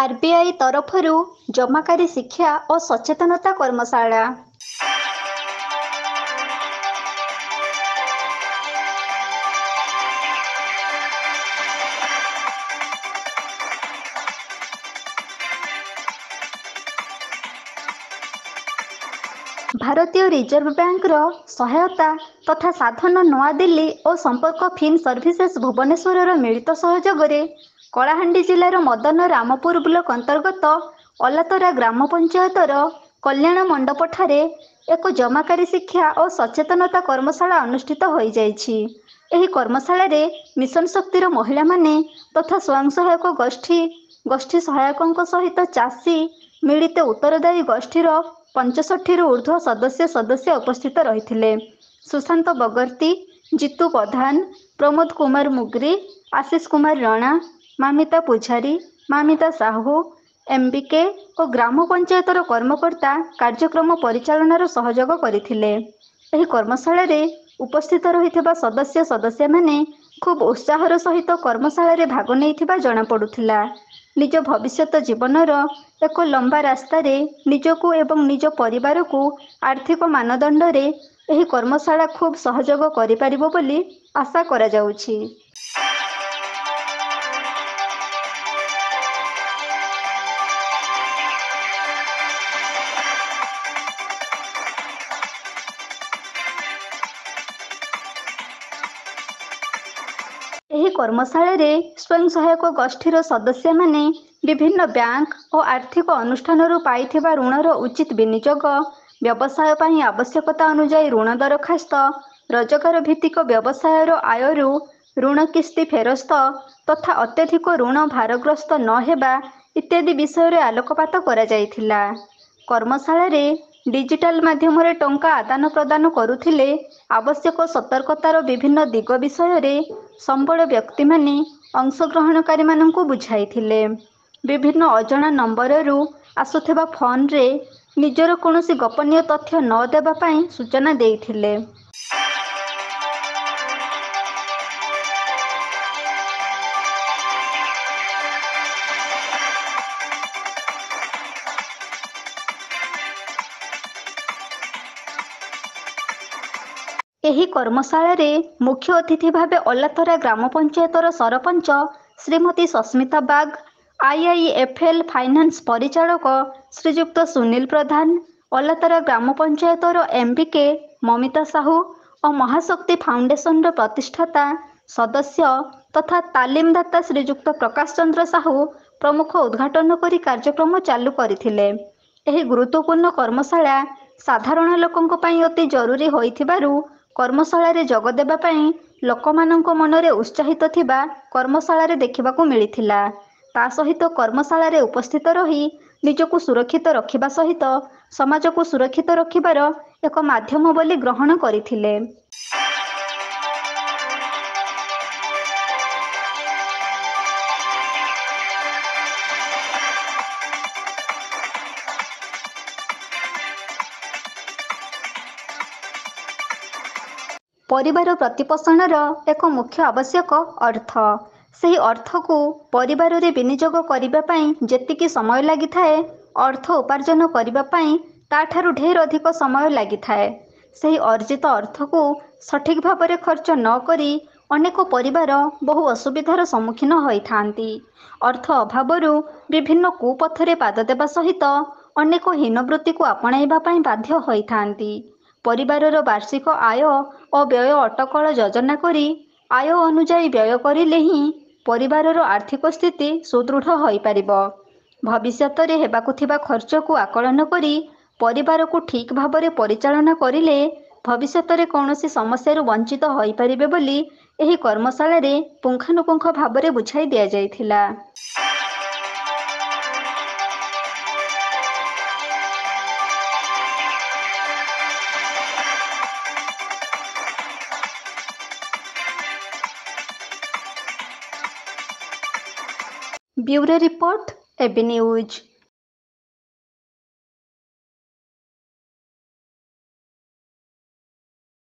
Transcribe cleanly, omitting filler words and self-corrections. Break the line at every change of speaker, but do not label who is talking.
RBI तरफରୁ ଜମାକାରୀ ଶିକ୍ଷା ଓ ସଚେତନତା କର୍ମଶାଳା। ଭାରତୀୟ ରିଜର୍ଭ ବ୍ୟାଙ୍କର ସହାୟତା ତଥା ସାଧନ ନୂଆଦିଲ୍ଲୀ ଓ ସମ୍ପର୍କ ଫିନ୍ ସର୍ଭିସେସ୍ ଭୁବନେଶ୍ୱରର ମିଳିତ ସହଯୋଗରେ କଳାହାଣ୍ଡି ଜିଲ୍ଲାର ମଦନ ରାମପୁର ବ୍ଲକ ଅନ୍ତର୍ଗତ ଅଲାତରା ଗ୍ରାମ ପଞ୍ଚାୟତର କଲ୍ୟାଣ ମଣ୍ଡପଠାରେ ଏକ ଜମାକାରୀ ଶିକ୍ଷା ଓ ସଚେତନତା କର୍ମଶାଳା ଅନୁଷ୍ଠିତ ହୋଇଯାଇଛି। ଏହି କର୍ମଶାଳାରେ ମିଶନ ଶକ୍ତିର ମହିଳାମାନେ ତଥା ସ୍ୱୟଂ ସହାୟକ ଗୋଷ୍ଠୀ ସହାୟକଙ୍କ ସହିତ ଚାଷୀ ମିଳିତ ଉତ୍ତରଦାୟୀ ଗୋଷ୍ଠୀର 65ରୁ ଊର୍ଦ୍ଧ୍ୱ ସଦସ୍ୟ ଉପସ୍ଥିତ ରହିଥିଲେ। ସୁଶାନ୍ତ ବଗର୍ତ୍ତୀ, ଜିତୁ ପ୍ରଧାନ, ପ୍ରମୋଦ କୁମାର ମୁଗ୍ରି, ଆଶିଷ କୁମାର ରଣା, ମାମିତା ପୂଜାରୀ, ମାମିତା ସାହୁ, ଏମ୍ବିକେ ଓ ଗ୍ରାମ ପଞ୍ଚାୟତର କର୍ମକର୍ତ୍ତା କାର୍ଯ୍ୟକ୍ରମ ପରିଚାଳନାର ସହଯୋଗ କରିଥିଲେ। ଏହି କର୍ମଶାଳାରେ ଉପସ୍ଥିତ ରହିଥିବା ସଦସ୍ୟମାନେ ଖୁବ୍ ଉତ୍ସାହର ସହିତ କର୍ମଶାଳାରେ ଭାଗ ନେଇଥିବା ଜଣାପଡ଼ୁଥିଲା। ନିଜ ଭବିଷ୍ୟତ ଜୀବନର ଏକ ଲମ୍ବା ରାସ୍ତାରେ ନିଜକୁ ଏବଂ ନିଜ ପରିବାରକୁ ଆର୍ଥିକ ମାନଦଣ୍ଡରେ ଏହି କର୍ମଶାଳା ଖୁବ୍ ସହଯୋଗ କରିପାରିବ ବୋଲି ଆଶା କରାଯାଉଛି। ଏହି କର୍ମଶାଳାରେ ସ୍ୱୟଂ ସହାୟକ ଗୋଷ୍ଠୀର ସଦସ୍ୟମାନେ ବିଭିନ୍ନ ବ୍ୟାଙ୍କ ଓ ଆର୍ଥିକ ଅନୁଷ୍ଠାନରୁ ପାଇଥିବା ଋଣର ଉଚିତ ବିନିଯୋଗ, ବ୍ୟବସାୟ ପାଇଁ ଆବଶ୍ୟକତା ଅନୁଯାୟୀ ଋଣ ଦରଖାସ୍ତ, ରୋଜଗାର ଭିତ୍ତିକ ବ୍ୟବସାୟର ଆୟରୁ ଋଣ କିସ୍ତି ଫେରସ୍ତ ତଥା ଅତ୍ୟଧିକ ଋଣ ଭାରଗ୍ରସ୍ତ ନ ହେବା ଇତ୍ୟାଦି ବିଷୟରେ ଆଲୋକପାତ କରାଯାଇଥିଲା। କର୍ମଶାଳାରେ ଡିଜିଟାଲ ମାଧ୍ୟମରେ ଟଙ୍କା ଆଦାନ ପ୍ରଦାନ କରୁଥିଲେ ଆବଶ୍ୟକ ସତର୍କତାର ବିଭିନ୍ନ ଦିଗ ବିଷୟରେ ସମ୍ବଳ ବ୍ୟକ୍ତିମାନେ ଅଂଶଗ୍ରହଣକାରୀମାନଙ୍କୁ ବୁଝାଇଥିଲେ। ବିଭିନ୍ନ ଅଜଣା ନମ୍ବରରୁ ଆସୁଥିବା ଫୋନରେ ନିଜର କୌଣସି ଗୋପନୀୟ ତଥ୍ୟ ନ ଦେବା ପାଇଁ ସୂଚନା ଦେଇଥିଲେ। ଏହି କର୍ମଶାଳାରେ ମୁଖ୍ୟ ଅତିଥି ଭାବେ ଅଲାତରା ଗ୍ରାମ ପଞ୍ଚାୟତର ସରପଞ୍ଚ ଶ୍ରୀମତୀ ସସ୍ମିତା ବାଗ, ଆଇଆଇଏଫ୍ଏଲ୍ ଫାଇନାନ୍ସ ପରିଚାଳକ ଶ୍ରୀଯୁକ୍ତ ସୁନୀଲ ପ୍ରଧାନ, ଅଲାତରା ଗ୍ରାମ ପଞ୍ଚାୟତର ଏମ୍ବିକେ ମମିତା ସାହୁ ଓ ମହାଶକ୍ତି ଫାଉଣ୍ଡେସନର ପ୍ରତିଷ୍ଠାତା ସଦସ୍ୟ ତଥା ତାଲିମଦାତା ଶ୍ରୀଯୁକ୍ତ ପ୍ରକାଶ ଚନ୍ଦ୍ର ସାହୁ ପ୍ରମୁଖ ଉଦ୍ଘାଟନ କରି କାର୍ଯ୍ୟକ୍ରମ ଚାଲୁ କରିଥିଲେ। ଏହି ଗୁରୁତ୍ୱପୂର୍ଣ୍ଣ କର୍ମଶାଳା ସାଧାରଣ ଲୋକଙ୍କ ପାଇଁ ଅତି ଜରୁରୀ ହୋଇଥିବାରୁ କର୍ମଶାଳାରେ ଯୋଗ ଦେବା ପାଇଁ ଲୋକମାନଙ୍କ ମନରେ ଉତ୍ସାହିତ ଥିବା କର୍ମଶାଳାରେ ଦେଖିବାକୁ ମିଳିଥିଲା। ତା ସହିତ କର୍ମଶାଳାରେ ଉପସ୍ଥିତ ରହି ନିଜକୁ ସୁରକ୍ଷିତ ରଖିବା ସହିତ ସମାଜକୁ ସୁରକ୍ଷିତ ରଖିବାର ଏକ ମାଧ୍ୟମ ବୋଲି ଗ୍ରହଣ କରିଥିଲେ। ପରିବାର ପ୍ରତିପୋଷଣର ଏକ ମୁଖ୍ୟ ଆବଶ୍ୟକ ଅର୍ଥ। ସେହି ଅର୍ଥକୁ ପରିବାରରେ ବିନିଯୋଗ କରିବା ପାଇଁ ଯେତିକି ସମୟ ଲାଗିଥାଏ, ଅର୍ଥ ଉପାର୍ଜନ କରିବା ପାଇଁ ତାଠାରୁ ଢେର ଅଧିକ ସମୟ ଲାଗିଥାଏ। ସେହି ଅର୍ଜିତ ଅର୍ଥକୁ ସଠିକ୍ ଭାବରେ ଖର୍ଚ୍ଚ ନ କରି ଅନେକ ପରିବାର ବହୁ ଅସୁବିଧାର ସମ୍ମୁଖୀନ ହୋଇଥାନ୍ତି। ଅର୍ଥ ଅଭାବରୁ ବିଭିନ୍ନ କୁପଥରେ ପାଦ ଦେବା ସହିତ ଅନେକ ହୀନବୃତ୍ତିକୁ ଆପଣାଇବା ପାଇଁ ବାଧ୍ୟ ହୋଇଥାନ୍ତି। ପରିବାରର ବାର୍ଷିକ ଆୟ ଓ ବ୍ୟୟ ଅଟକଳ ଯୋଜନା କରି ଆୟ ଅନୁଯାୟୀ ବ୍ୟୟ କରିଲେ ହିଁ ପରିବାରର ଆର୍ଥିକ ସ୍ଥିତି ସୁଦୃଢ଼ ହୋଇପାରିବ। ଭବିଷ୍ୟତରେ ହେବାକୁ ଥିବା ଖର୍ଚ୍ଚକୁ ଆକଳନ କରି ପରିବାରକୁ ଠିକ୍ ଭାବରେ ପରିଚାଳନା କରିଲେ ଭବିଷ୍ୟତରେ କୌଣସି ସମସ୍ୟାରୁ ବଞ୍ଚିତ ହୋଇପାରିବେ ବୋଲି ଏହି କର୍ମଶାଳାରେ ପୁଙ୍ଖାନୁପୁଙ୍ଖ ଭାବରେ ବୁଝାଇ ଦିଆଯାଇଥିଲା। Bureau report, AB news.